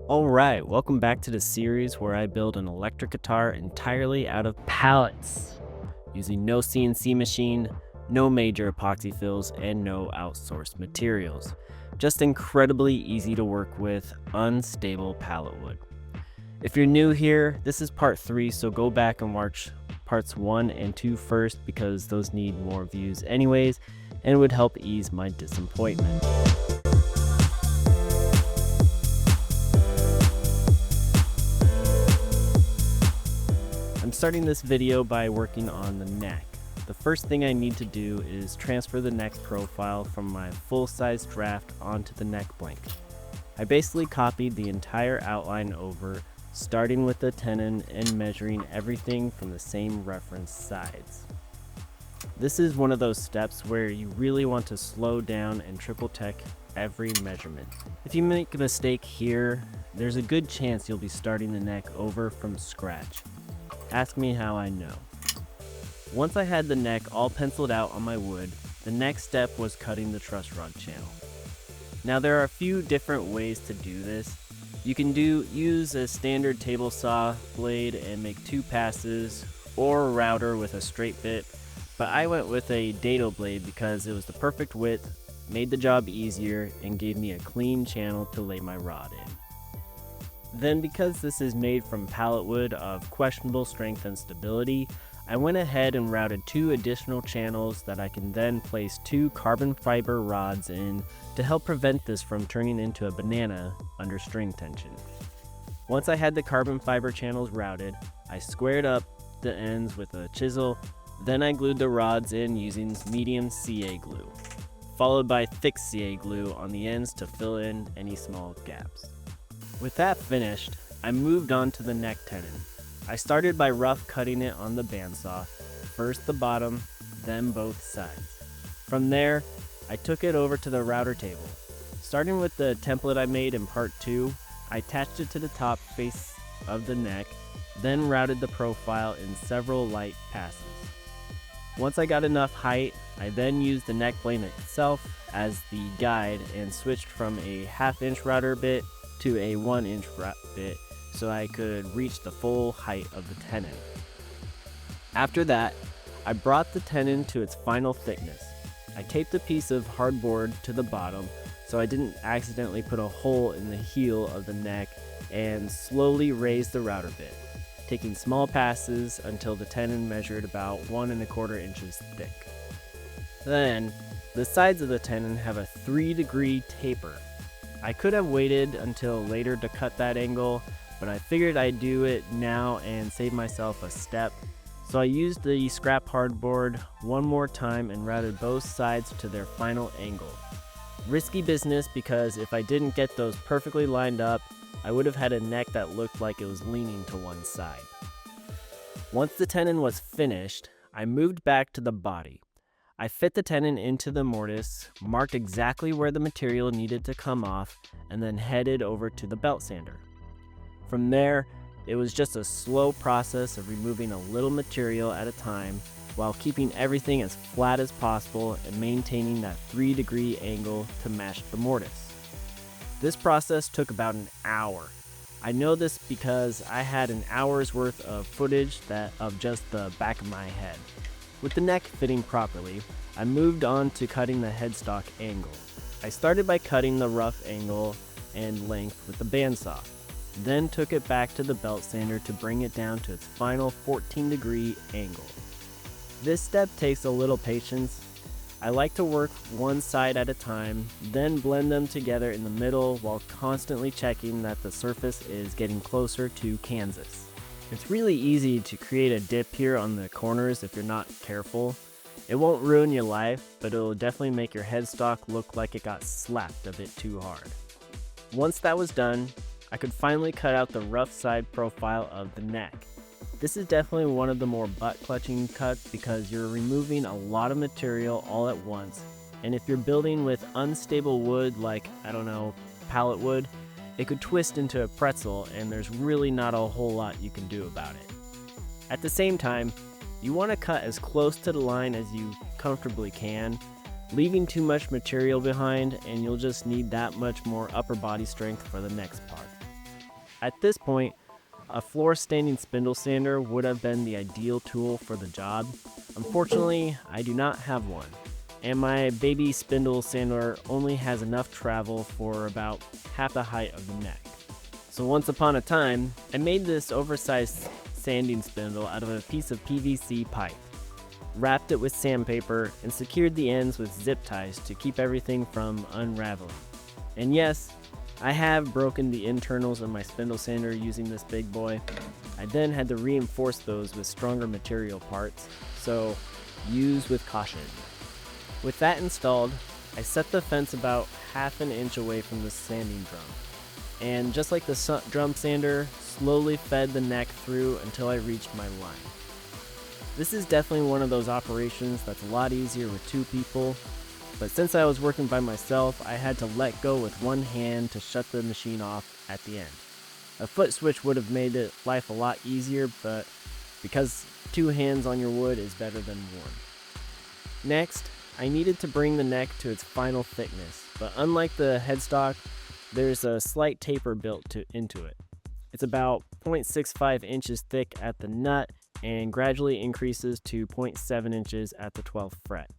Alright, welcome back to the series where I build an electric guitar entirely out of pallets, using no CNC machine, no major epoxy fills, and no outsourced materials. Just incredibly easy to work with, unstable pallet wood. If you're new here, this is part 3, so go back and watch parts 1 and 2 first because those need more views anyways, and would help ease my disappointment. I'm starting this video by working on the neck. The first thing I need to do is transfer the neck profile from my full-size draft onto the neck blanket. I basically copied the entire outline over, starting with the tenon and measuring everything from the same reference sides. This is one of those steps where you really want to slow down and triple check every measurement. If you make a mistake here, there's a good chance you'll be starting the neck over from scratch. Ask me how I know. Once I had the neck all penciled out on my wood, the next step was cutting the truss rod channel. Now there are a few different ways to do this. You can use a standard table saw blade and make 2 passes, or a router with a straight bit, but I went with a dado blade because it was the perfect width, made the job easier, and gave me a clean channel to lay my rod in. Then, because this is made from pallet wood of questionable strength and stability, I went ahead and routed 2 additional channels that I can then place 2 carbon fiber rods in to help prevent this from turning into a banana under string tension. Once I had the carbon fiber channels routed, I squared up the ends with a chisel, then I glued the rods in using medium CA glue, followed by thick CA glue on the ends to fill in any small gaps. With that finished, I moved on to the neck tenon. I started by rough cutting it on the bandsaw, first the bottom, then both sides. From there, I took it over to the router table. Starting with the template I made in part 2, I attached it to the top face of the neck, then routed the profile in several light passes. Once I got enough height, I then used the neck blade itself as the guide and switched from a 1/2 inch router bit to a 1 inch bit so I could reach the full height of the tenon. After that, I brought the tenon to its final thickness. I taped a piece of hardboard to the bottom so I didn't accidentally put a hole in the heel of the neck and slowly raised the router bit, taking small passes until the tenon measured about 1 1/4 inches thick. Then, the sides of the tenon have a 3-degree taper. I could have waited until later to cut that angle, but I figured I'd do it now and save myself a step. So I used the scrap hardboard one more time and routed both sides to their final angle. Risky business because if I didn't get those perfectly lined up, I would have had a neck that looked like it was leaning to one side. Once the tenon was finished, I moved back to the body. I fit the tenon into the mortise, marked exactly where the material needed to come off, and then headed over to the belt sander. From there, it was just a slow process of removing a little material at a time while keeping everything as flat as possible and maintaining that 3-degree angle to match the mortise. This process took about an hour. I know this because I had an hour's worth of footage of just the back of my head. With the neck fitting properly, I moved on to cutting the headstock angle. I started by cutting the rough angle and length with the bandsaw, then took it back to the belt sander to bring it down to its final 14-degree angle. This step takes a little patience. I like to work one side at a time, then blend them together in the middle while constantly checking that the surface is getting closer to Kansas. It's really easy to create a dip here on the corners if you're not careful. It won't ruin your life, but it'll definitely make your headstock look like it got slapped a bit too hard. Once that was done, I could finally cut out the rough side profile of the neck. This is definitely one of the more butt-clutching cuts because you're removing a lot of material all at once, and if you're building with unstable wood like, pallet wood, it could twist into a pretzel and there's really not a whole lot you can do about it. At the same time, you want to cut as close to the line as you comfortably can, leaving too much material behind, and you'll just need that much more upper body strength for the next part. At this point, a floor standing spindle sander would have been the ideal tool for the job. Unfortunately, I do not have one, and my baby spindle sander only has enough travel for about half the height of the neck. So once upon a time, I made this oversized sanding spindle out of a piece of PVC pipe, wrapped it with sandpaper, and secured the ends with zip ties to keep everything from unraveling. And yes, I have broken the internals of my spindle sander using this big boy. I then had to reinforce those with stronger material parts, so use with caution. With that installed, I set the fence about half an inch away from the sanding drum, and just like the drum sander, slowly fed the neck through until I reached my line. This is definitely one of those operations that's a lot easier with two people, but since I was working by myself, I had to let go with one hand to shut the machine off at the end. A foot switch would have made life a lot easier, but because two hands on your wood is better than one. Next, I needed to bring the neck to its final thickness, but unlike the headstock, there's a slight taper built into it. It's about 0.65 inches thick at the nut and gradually increases to 0.7 inches at the 12th fret.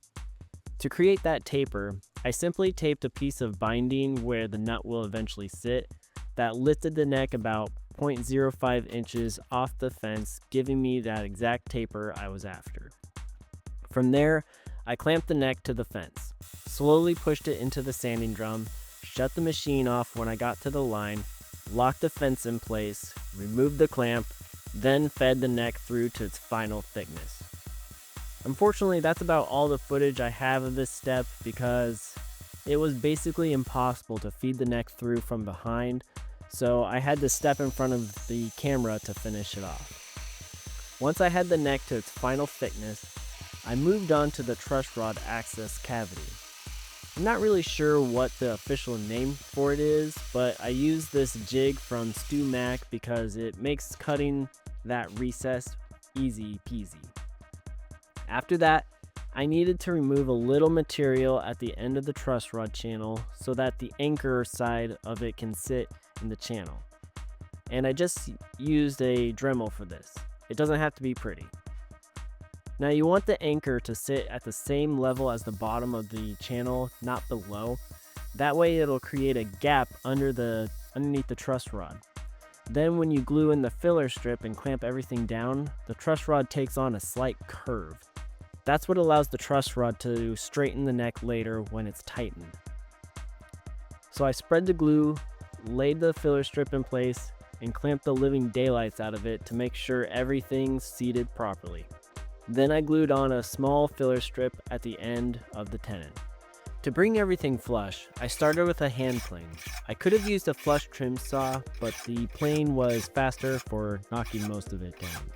To create that taper, I simply taped a piece of binding where the nut will eventually sit that lifted the neck about 0.05 inches off the fence, giving me that exact taper I was after. From there, I clamped the neck to the fence, slowly pushed it into the sanding drum, shut the machine off when I got to the line, locked the fence in place, removed the clamp, then fed the neck through to its final thickness. Unfortunately, that's about all the footage I have of this step because it was basically impossible to feed the neck through from behind, so I had to step in front of the camera to finish it off. Once I had the neck to its final thickness, I moved on to the truss rod access cavity. I'm not really sure what the official name for it is, but I use this jig from Stu Mac because it makes cutting that recess easy peasy. After that, I needed to remove a little material at the end of the truss rod channel so that the anchor side of it can sit in the channel. And I just used a Dremel for this. It doesn't have to be pretty. Now you want the anchor to sit at the same level as the bottom of the channel, not below. That way it'll create a gap underneath the truss rod. Then when you glue in the filler strip and clamp everything down, the truss rod takes on a slight curve. That's what allows the truss rod to straighten the neck later when it's tightened. So I spread the glue, laid the filler strip in place, and clamped the living daylights out of it to make sure everything's seated properly. Then I glued on a small filler strip at the end of the tenon. To bring everything flush, I started with a hand plane. I could have used a flush trim saw, but the plane was faster for knocking most of it down.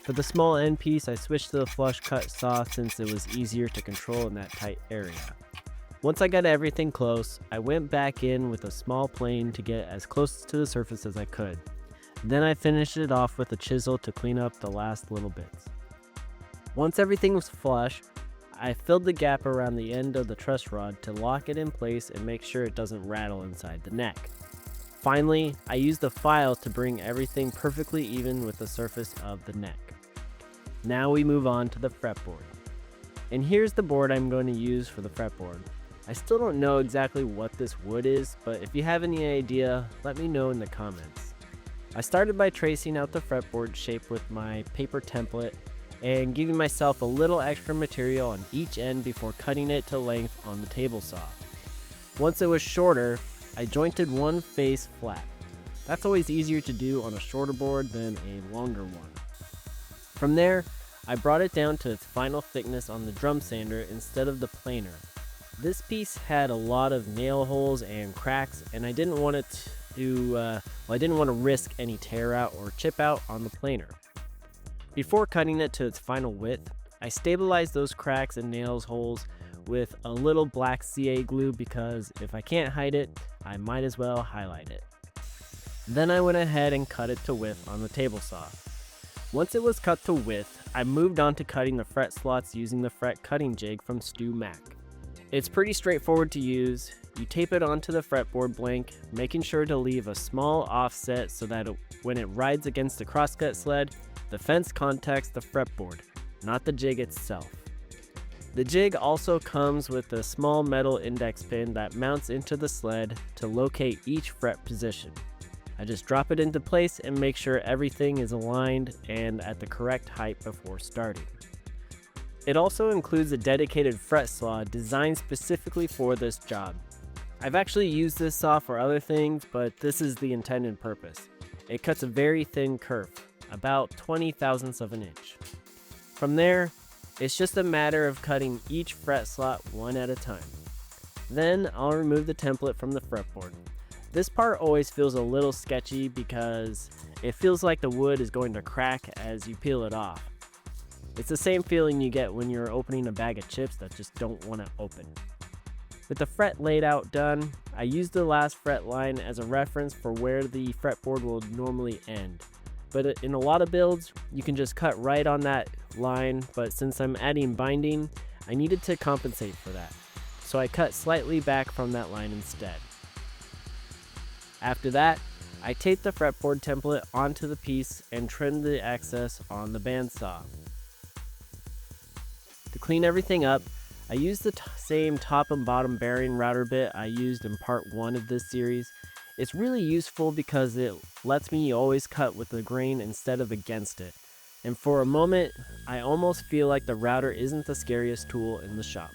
For the small end piece, I switched to the flush cut saw since it was easier to control in that tight area. Once I got everything close, I went back in with a small plane to get as close to the surface as I could. Then I finished it off with a chisel to clean up the last little bits. Once everything was flush, I filled the gap around the end of the truss rod to lock it in place and make sure it doesn't rattle inside the neck. Finally, I used the file to bring everything perfectly even with the surface of the neck. Now we move on to the fretboard. And here's the board I'm going to use for the fretboard. I still don't know exactly what this wood is, but if you have any idea, let me know in the comments. I started by tracing out the fretboard shape with my paper template and giving myself a little extra material on each end before cutting it to length on the table saw. Once it was shorter, I jointed one face flat. That's always easier to do on a shorter board than a longer one. From there, I brought it down to its final thickness on the drum sander instead of the planer. This piece had a lot of nail holes and cracks, and I didn't want to risk any tear out or chip out on the planer. Before cutting it to its final width, I stabilized those cracks and nails holes with a little black CA glue because if I can't hide it, I might as well highlight it. Then I went ahead and cut it to width on the table saw. Once it was cut to width, I moved on to cutting the fret slots using the fret cutting jig from Stu Mac. It's pretty straightforward to use. You tape it onto the fretboard blank, making sure to leave a small offset so that when it rides against the crosscut sled, the fence contacts the fretboard, not the jig itself. The jig also comes with a small metal index pin that mounts into the sled to locate each fret position. I just drop it into place and make sure everything is aligned and at the correct height before starting. It also includes a dedicated fret saw designed specifically for this job. I've actually used this saw for other things, but this is the intended purpose. It cuts a very thin curve, about 20 thousandths of an inch. From there, it's just a matter of cutting each fret slot one at a time. Then I'll remove the template from the fretboard. This part always feels a little sketchy because it feels like the wood is going to crack as you peel it off. It's the same feeling you get when you're opening a bag of chips that just don't want to open. With the fret laid out done, I use the last fret line as a reference for where the fretboard will normally end. But in a lot of builds, you can just cut right on that line, but since I'm adding binding, I needed to compensate for that. So I cut slightly back from that line instead. After that, I taped the fretboard template onto the piece and trimmed the excess on the bandsaw. To clean everything up, I used the same top and bottom bearing router bit I used in part 1 of this series. It's really useful because it lets me always cut with the grain instead of against it. And for a moment, I almost feel like the router isn't the scariest tool in the shop.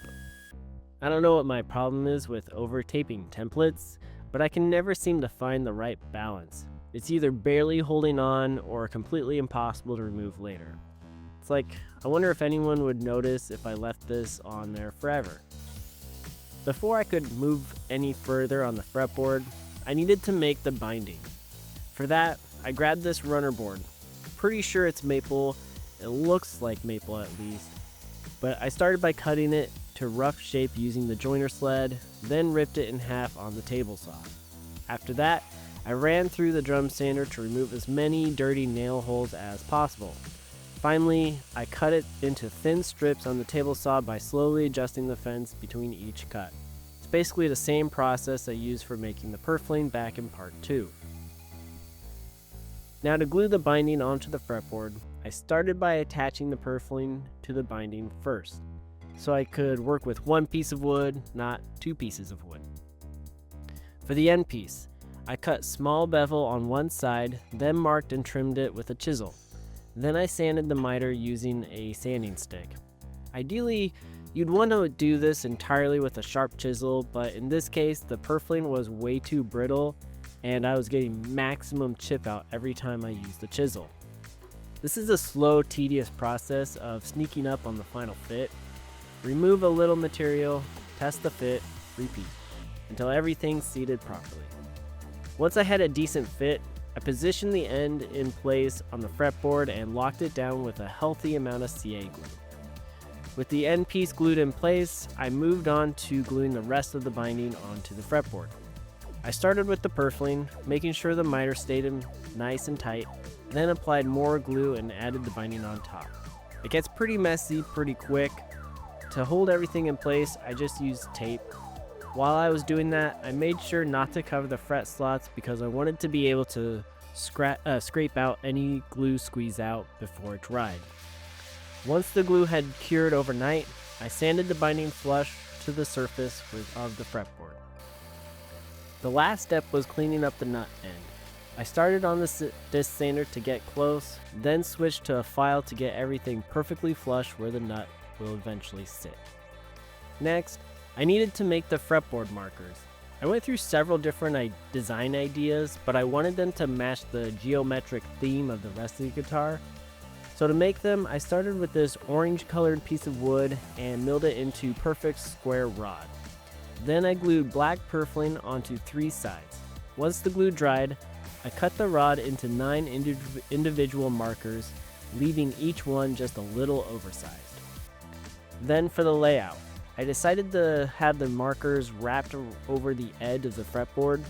I don't know what my problem is with over-taping templates, but I can never seem to find the right balance. It's either barely holding on or completely impossible to remove later. It's like, I wonder if anyone would notice if I left this on there forever. Before I could move any further on the fretboard, I needed to make the binding. For that, I grabbed this runner board. Pretty sure it's maple, it looks like maple at least. But I started by cutting it to rough shape using the joiner sled, then ripped it in half on the table saw. After that, I ran through the drum sander to remove as many dirty nail holes as possible. Finally, I cut it into thin strips on the table saw by slowly adjusting the fence between each cut. It's basically the same process I used for making the purfling back in part 2. Now to glue the binding onto the fretboard, I started by attaching the purfling to the binding first, so I could work with one piece of wood, not two pieces of wood. For the end piece, I cut small bevel on one side, then marked and trimmed it with a chisel. Then I sanded the miter using a sanding stick. Ideally, you'd want to do this entirely with a sharp chisel, but in this case, the purfling was way too brittle and I was getting maximum chip out every time I used the chisel. This is a slow, tedious process of sneaking up on the final fit. Remove a little material, test the fit, repeat, until everything's seated properly. Once I had a decent fit, I positioned the end in place on the fretboard and locked it down with a healthy amount of CA glue. With the end piece glued in place, I moved on to gluing the rest of the binding onto the fretboard. I started with the purfling, making sure the miter stayed in nice and tight, then applied more glue and added the binding on top. It gets pretty messy pretty quick. To hold everything in place, I just used tape. While I was doing that, I made sure not to cover the fret slots because I wanted to be able to scrape out any glue squeeze out before it dried. Once the glue had cured overnight, I sanded the binding flush to the surface of the fretboard. The last step was cleaning up the nut end. I started on the disc sander to get close, then switched to a file to get everything perfectly flush where the nut will eventually sit. Next, I needed to make the fretboard markers. I went through several different design ideas, but I wanted them to match the geometric theme of the rest of the guitar. So to make them, I started with this orange colored piece of wood and milled it into perfect square rod. Then I glued black purfling onto 3 sides. Once the glue dried, I cut the rod into 9 individual markers, leaving each one just a little oversized. Then for the layout, I decided to have the markers wrapped over the edge of the fretboard.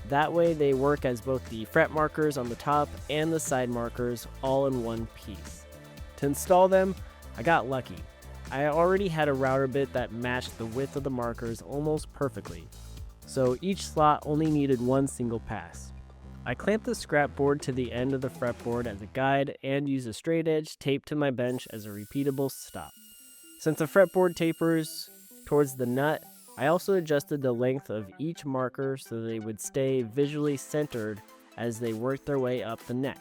That way they work as both the fret markers on the top and the side markers all in one piece. To install them, I got lucky. I already had a router bit that matched the width of the markers almost perfectly. so each slot only needed one single pass. I clamped the scrap board to the end of the fretboard as a guide and used a straight edge taped to my bench as a repeatable stop. Since the fretboard tapers towards the nut, I also adjusted the length of each marker so they would stay visually centered as they worked their way up the neck.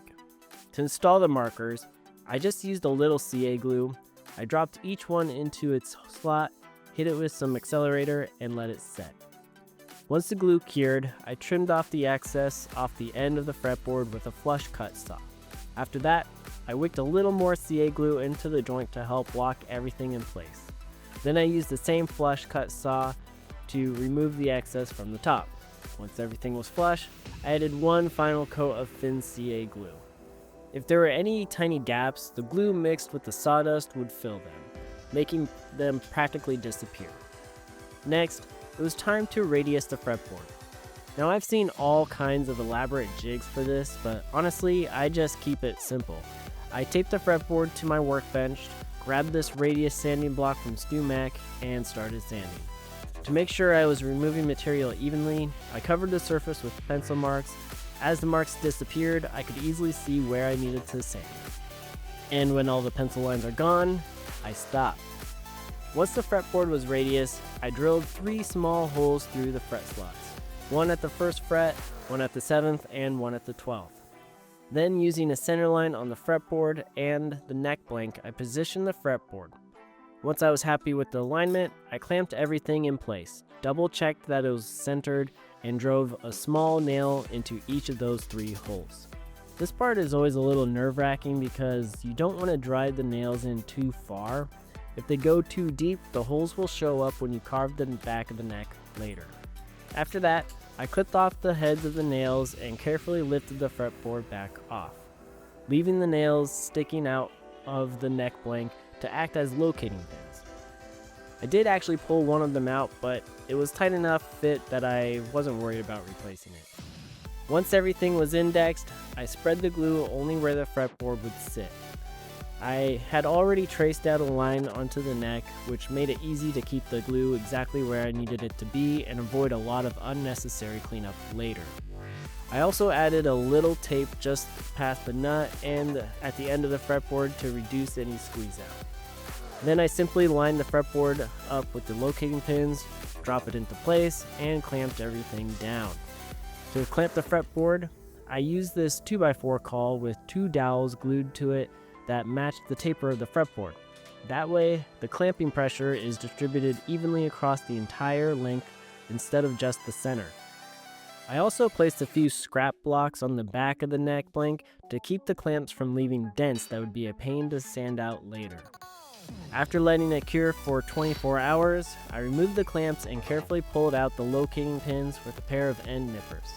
To install the markers, I just used a little CA glue. I dropped each one into its slot, hit it with some accelerator, and let it set. Once the glue cured, I trimmed off the excess off the end of the fretboard with a flush cut saw. After that, I wicked a little more CA glue into the joint to help lock everything in place. Then I used the same flush cut saw to remove the excess from the top. Once everything was flush, I added one final coat of thin CA glue. If there were any tiny gaps, the glue mixed with the sawdust would fill them, making them practically disappear. Next, it was time to radius the fretboard. Now I've seen all kinds of elaborate jigs for this, but honestly, I just keep it simple. I taped the fretboard to my workbench, grabbed this radius sanding block from Stu Mac, and started sanding. To make sure I was removing material evenly, I covered the surface with pencil marks. As the marks disappeared, I could easily see where I needed to sand. And when all the pencil lines are gone, I stopped. Once the fretboard was radius, I drilled 3 small holes through the fret slots. One at the 1st fret, one at the 7th, and one at the 12th. Then, using a center line on the fretboard and the neck blank, I positioned the fretboard. Once I was happy with the alignment, I clamped everything in place, double-checked that it was centered, and drove a small nail into each of those 3 holes. This part is always a little nerve-wracking because you don't want to drive the nails in too far. If they go too deep, the holes will show up when you carve the back of the neck later. After that, I clipped off the heads of the nails and carefully lifted the fretboard back off, leaving the nails sticking out of the neck blank to act as locating pins. I did actually pull one of them out, but it was tight enough fit that I wasn't worried about replacing it. Once everything was indexed, I spread the glue only where the fretboard would sit. I had already traced out a line onto the neck, which made it easy to keep the glue exactly where I needed it to be and avoid a lot of unnecessary cleanup later. I also added a little tape just past the nut and at the end of the fretboard to reduce any squeeze out. Then I simply lined the fretboard up with the locating pins, drop it into place, and clamped everything down. To clamp the fretboard, I used this 2x4 caul with 2 dowels glued to it that matched the taper of the fretboard. That way, the clamping pressure is distributed evenly across the entire length instead of just the center. I also placed a few scrap blocks on the back of the neck blank to keep the clamps from leaving dents that would be a pain to sand out later. After letting it cure for 24 hours, I removed the clamps and carefully pulled out the locating pins with a pair of end nippers.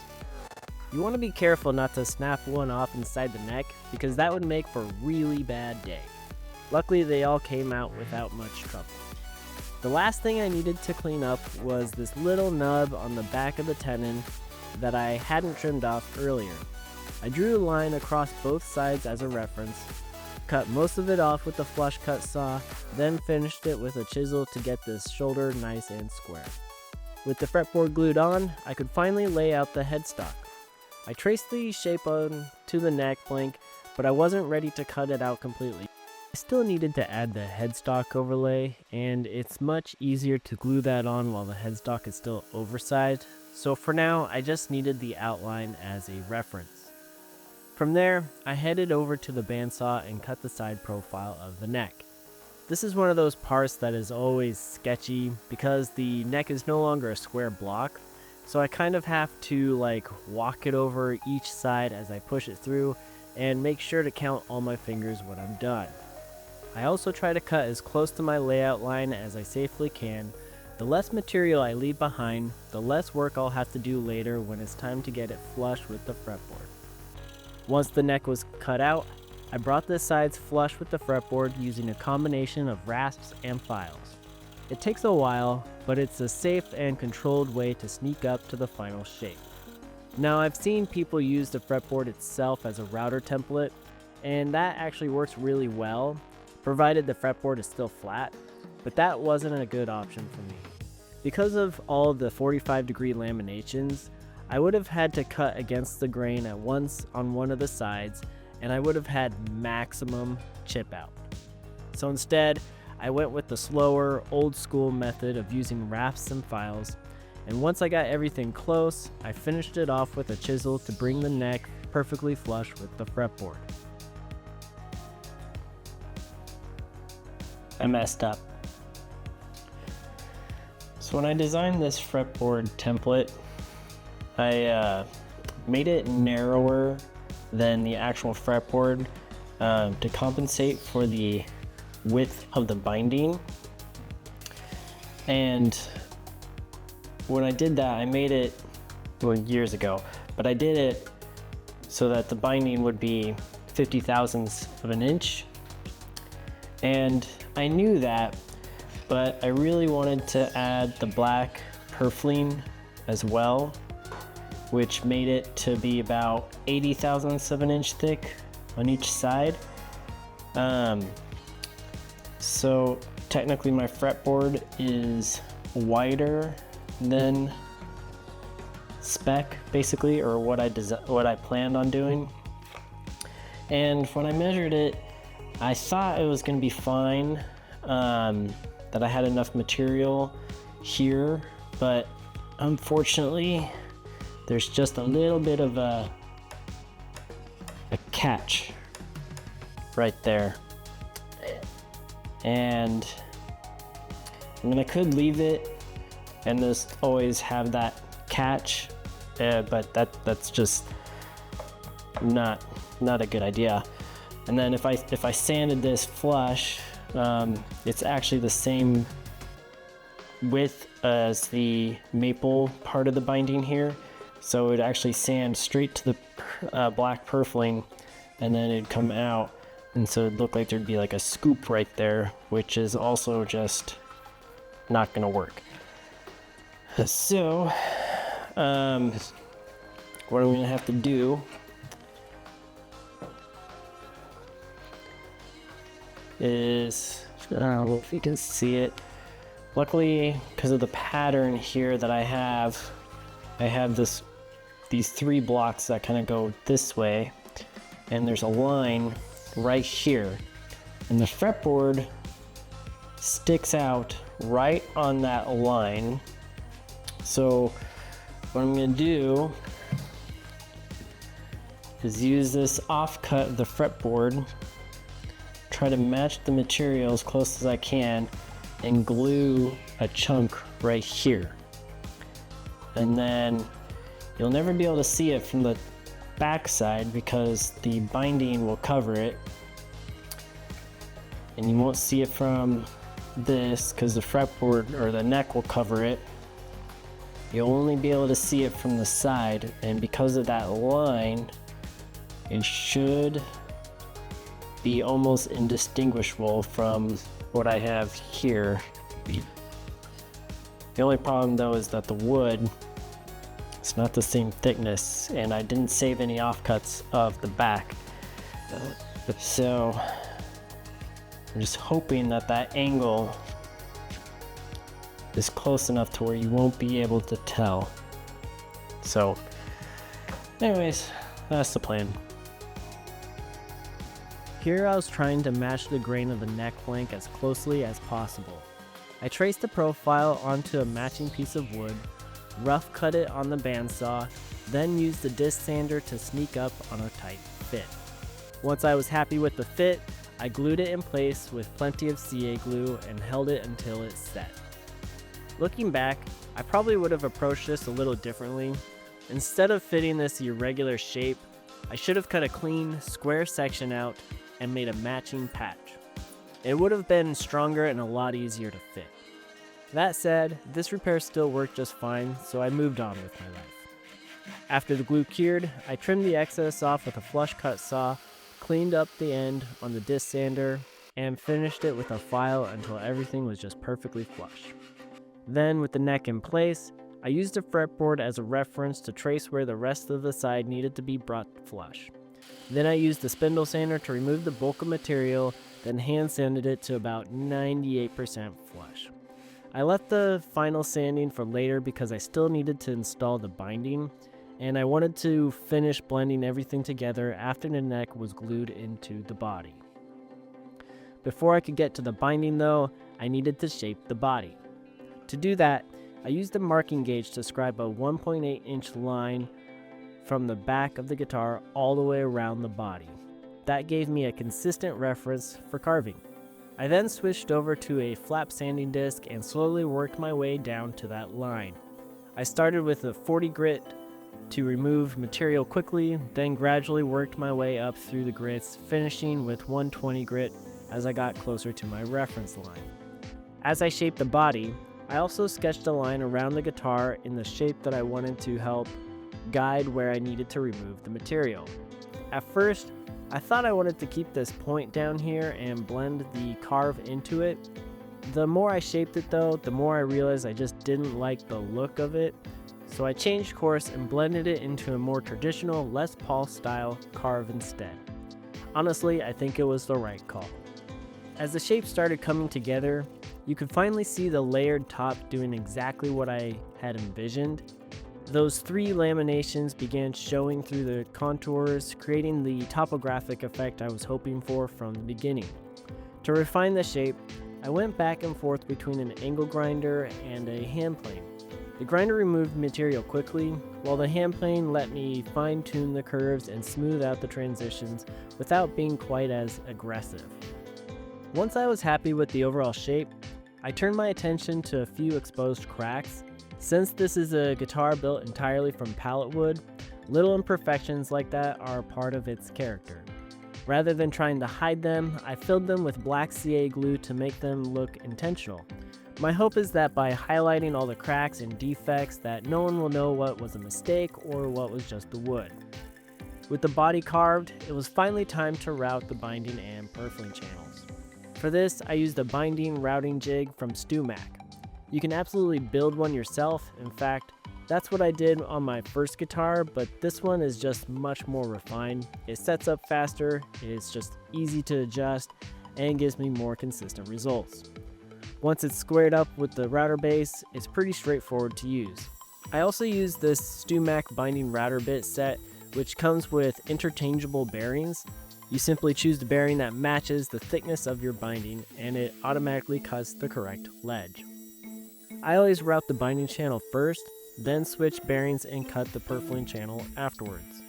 You want to be careful not to snap one off inside the neck because that would make for a really bad day. Luckily, they all came out without much trouble. The last thing I needed to clean up was this little nub on the back of the tenon that I hadn't trimmed off earlier. I drew a line across both sides as a reference, cut most of it off with the flush cut saw, then finished it with a chisel to get this shoulder nice and square. With the fretboard glued on, I could finally lay out the headstock. I traced the shape on to the neck blank, but I wasn't ready to cut it out completely. I still needed to add the headstock overlay, and it's much easier to glue that on while the headstock is still oversized, so for now I just needed the outline as a reference. From there, I headed over to the bandsaw and cut the side profile of the neck. This is one of those parts that is always sketchy because the neck is no longer a square block, so I kind of have to walk it over each side as I push it through and make sure to count all my fingers when I'm done. I also try to cut as close to my layout line as I safely can. The less material I leave behind, the less work I'll have to do later when it's time to get it flush with the fretboard. Once the neck was cut out, I brought the sides flush with the fretboard using a combination of rasps and files. It takes a while, but it's a safe and controlled way to sneak up to the final shape. Now, I've seen people use the fretboard itself as a router template, and that actually works really well, provided the fretboard is still flat, but that wasn't a good option for me. Because of all of the 45-degree laminations, I would have had to cut against the grain at once on one of the sides, and I would have had maximum chip out. So instead, I went with the slower, old-school method of using rafts and files, and once I got everything close, I finished it off with a chisel to bring the neck perfectly flush with the fretboard. I messed up. So when I designed this fretboard template, I made it narrower than the actual fretboard to compensate for the width of the binding. And when I did that, I made it, well, years ago, but I did it so that the binding would be 50 thousandths of an inch. And I knew that, but I really wanted to add the black purfling as well, which made it to be about 80 thousandths of an inch thick on each side. So technically my fretboard is wider than spec, basically, or what I planned on doing. And when I measured it, I thought it was going to be fine, that I had enough material here, but unfortunately there's just a little bit of a catch right there. And I mean, I could leave it and just always have that catch, but that's just not a good idea. And then if I sanded this flush, it's actually the same width as the maple part of the binding here, so it would actually sand straight to the black purfling, and then it'd come out, and so it'd look like there'd be like a scoop right there, which is also just not gonna work. So what I'm gonna have to do is, I don't know if you can see it. Luckily, because of the pattern here that I have these three blocks that kind of go this way, and there's a line right here, and the fretboard sticks out right on that line. So what I'm going to do is use this offcut of the fretboard, try to match the material as close as I can, and glue a chunk right here. And then you'll never be able to see it from the back side because the binding will cover it, and you won't see it from this because the fretboard or the neck will cover it. You'll only be able to see it from the side, and because of that line, it should be almost indistinguishable from what I have here. The only problem though is that the wood, it's not the same thickness, and I didn't save any offcuts of the back. So I'm just hoping that that angle is close enough to where you won't be able to tell. So anyways, that's the plan. Here I was trying to match the grain of the neck blank as closely as possible. I traced the profile onto a matching piece of wood, rough cut it on the bandsaw, then used the disc sander to sneak up on a tight fit. Once I was happy with the fit, I glued it in place with plenty of CA glue and held it until it set. Looking back, I probably would have approached this a little differently. Instead of fitting this irregular shape, I should have cut a clean, square section out and made a matching patch. It would have been stronger and a lot easier to fit. That said, this repair still worked just fine, so I moved on with my life. After the glue cured, I trimmed the excess off with a flush cut saw, cleaned up the end on the disc sander, and finished it with a file until everything was just perfectly flush. Then, with the neck in place, I used a fretboard as a reference to trace where the rest of the side needed to be brought flush. Then I used the spindle sander to remove the bulk of material, then hand sanded it to about 98% flush. I left the final sanding for later because I still needed to install the binding, and I wanted to finish blending everything together after the neck was glued into the body. Before I could get to the binding though, I needed to shape the body. To do that, I used a marking gauge to scribe a 1.8-inch line from the back of the guitar all the way around the body. That gave me a consistent reference for carving. I then switched over to a flap sanding disc and slowly worked my way down to that line. I started with a 40 grit to remove material quickly, then gradually worked my way up through the grits, finishing with 120 grit as I got closer to my reference line. As I shaped the body, I also sketched a line around the guitar in the shape that I wanted to help guide where I needed to remove the material. At first, I thought I wanted to keep this point down here and blend the carve into it. The more I shaped it though, the more I realized I just didn't like the look of it, so I changed course and blended it into a more traditional Les Paul style carve instead. Honestly, I think it was the right call. As the shape started coming together, you could finally see the layered top doing exactly what I had envisioned. Those 3 laminations began showing through the contours, creating the topographic effect I was hoping for from the beginning. To refine the shape, I went back and forth between an angle grinder and a hand plane. The grinder removed material quickly, while the hand plane let me fine-tune the curves and smooth out the transitions without being quite as aggressive. Once I was happy with the overall shape, I turned my attention to a few exposed cracks. Since this is a guitar built entirely from pallet wood, little imperfections like that are part of its character. Rather than trying to hide them, I filled them with black CA glue to make them look intentional. My hope is that by highlighting all the cracks and defects that no one will know what was a mistake or what was just the wood. With the body carved, it was finally time to route the binding and purfling channels. For this, I used a binding routing jig from StewMac. You can absolutely build one yourself. In fact, that's what I did on my first guitar, but this one is just much more refined. It sets up faster, it's just easy to adjust, and gives me more consistent results. Once it's squared up with the router base, it's pretty straightforward to use. I also use this StewMac binding router bit set, which comes with interchangeable bearings. You simply choose the bearing that matches the thickness of your binding, and it automatically cuts the correct ledge. I always route the binding channel first, then switch bearings and cut the purfling channel afterwards.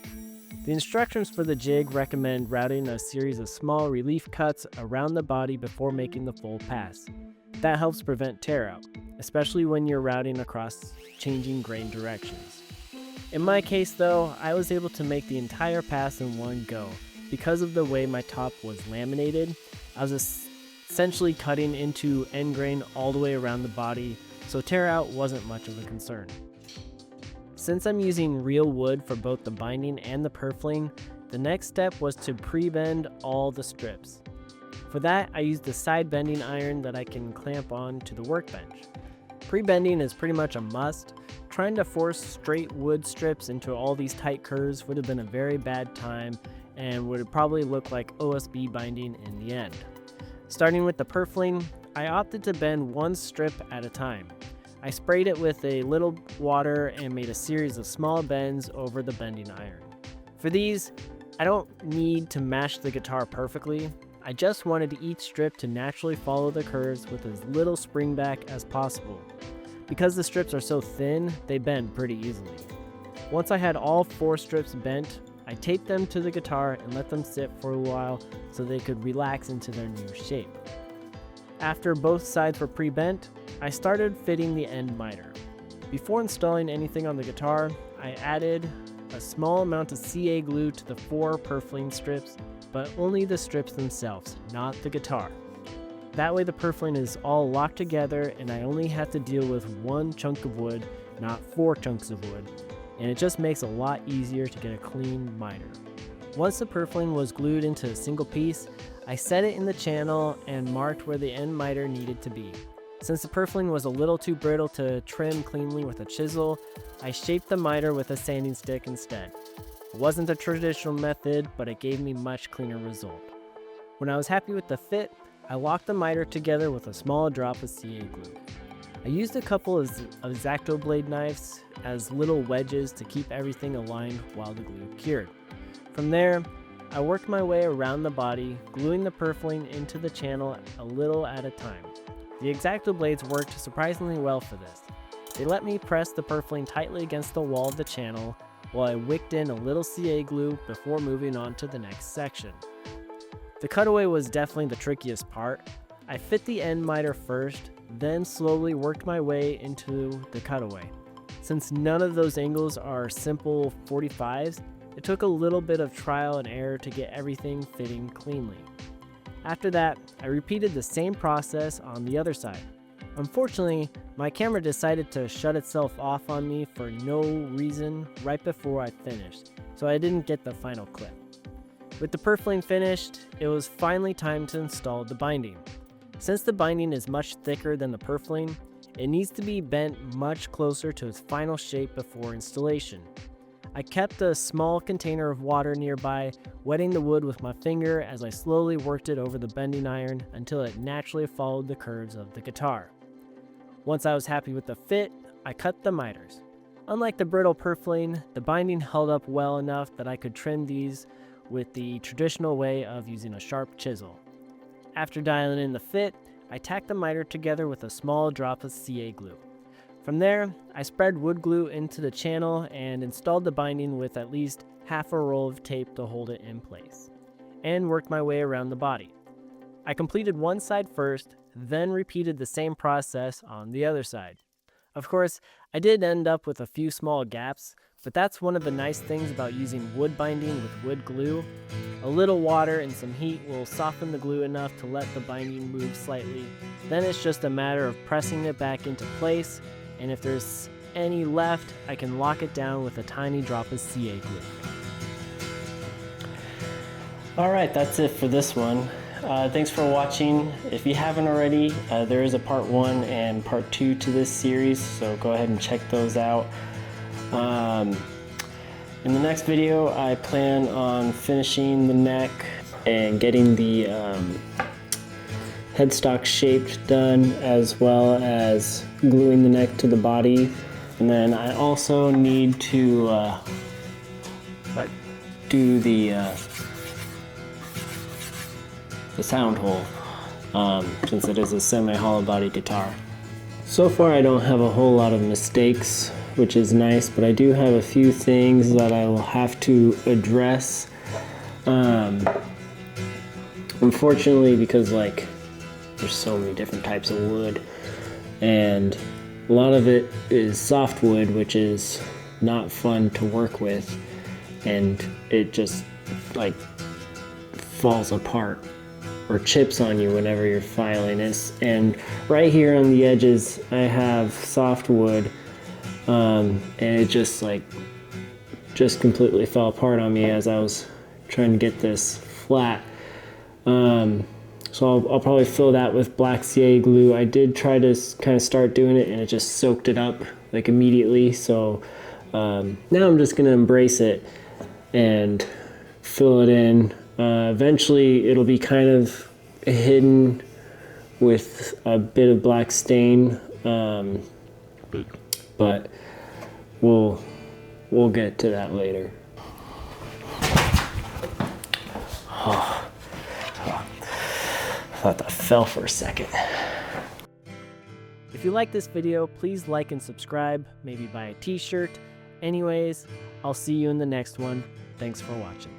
The instructions for the jig recommend routing a series of small relief cuts around the body before making the full pass. That helps prevent tear out, especially when you're routing across changing grain directions. In my case though, I was able to make the entire pass in one go. Because of the way my top was laminated, I was essentially cutting into end grain all the way around the body, so tear out wasn't much of a concern. Since I'm using real wood for both the binding and the purfling, the next step was to pre-bend all the strips. For that, I used a side bending iron that I can clamp on to the workbench. Pre-bending is pretty much a must. Trying to force straight wood strips into all these tight curves would have been a very bad time and would probably look like OSB binding in the end. Starting with the purfling, I opted to bend one strip at a time. I sprayed it with a little water and made a series of small bends over the bending iron. For these, I don't need to mash the guitar perfectly. I just wanted each strip to naturally follow the curves with as little spring back as possible. Because the strips are so thin, they bend pretty easily. Once I had all 4 strips bent, I taped them to the guitar and let them sit for a while so they could relax into their new shape. After both sides were pre-bent, I started fitting the end miter. Before installing anything on the guitar, I added a small amount of CA glue to the 4 purfling strips, but only the strips themselves, not the guitar. That way the purfling is all locked together and I only have to deal with 1 chunk of wood, not 4 chunks of wood, and it just makes it a lot easier to get a clean miter. Once the purfling was glued into a single piece, I set it in the channel and marked where the end miter needed to be. Since the purfling was a little too brittle to trim cleanly with a chisel, I shaped the miter with a sanding stick instead. It wasn't the traditional method, but it gave me much cleaner result. When I was happy with the fit, I locked the miter together with a small drop of CA glue. I used a couple of X-Acto blade knives as little wedges to keep everything aligned while the glue cured. From there, I worked my way around the body, gluing the purfling into the channel a little at a time. The X-Acto blades worked surprisingly well for this. They let me press the purfling tightly against the wall of the channel while I wicked in a little CA glue before moving on to the next section. The cutaway was definitely the trickiest part. I fit the end miter first, then slowly worked my way into the cutaway. Since none of those angles are simple 45s, it took a little bit of trial and error to get everything fitting cleanly. After that, I repeated the same process on the other side. Unfortunately, my camera decided to shut itself off on me for no reason right before I finished, so I didn't get the final clip. With the purfling finished, it was finally time to install the binding. Since the binding is much thicker than the purfling, it needs to be bent much closer to its final shape before installation. I kept a small container of water nearby, wetting the wood with my finger as I slowly worked it over the bending iron until it naturally followed the curves of the guitar. Once I was happy with the fit, I cut the miters. Unlike the brittle purfling, the binding held up well enough that I could trim these with the traditional way of using a sharp chisel. After dialing in the fit, I tacked the miter together with a small drop of CA glue. From there, I spread wood glue into the channel and installed the binding with at least half a roll of tape to hold it in place, and worked my way around the body. I completed one side first, then repeated the same process on the other side. Of course, I did end up with a few small gaps, but that's one of the nice things about using wood binding with wood glue. A little water and some heat will soften the glue enough to let the binding move slightly. Then it's just a matter of pressing it back into place, and if there's any left, I can lock it down with a tiny drop of CA glue. Alright, that's it for this one. Thanks for watching. If you haven't already, there is a part 1 and part 2 to this series, so go ahead and check those out. In the next video, I plan on finishing the neck and getting the headstock shaped done, as well as gluing the neck to the body. And then I also need to do the sound hole, since it is a semi-hollow body guitar. So far I don't have a whole lot of mistakes, which is nice, but I do have a few things that I will have to address. Unfortunately, because there's so many different types of wood, and a lot of it is softwood, which is not fun to work with, and it just falls apart or chips on you whenever you're filing this. And right here on the edges I have softwood, and it just completely fell apart on me as I was trying to get this flat. So I'll probably fill that with black CA glue. I did try to kind of start doing it, and it just soaked it up immediately. So now I'm just gonna embrace it and fill it in. Eventually it'll be kind of hidden with a bit of black stain, but we'll get to that later. I thought that fell for a second. If you like this video, please like and subscribe, maybe buy a t-shirt. Anyways, I'll see you in the next one. Thanks for watching.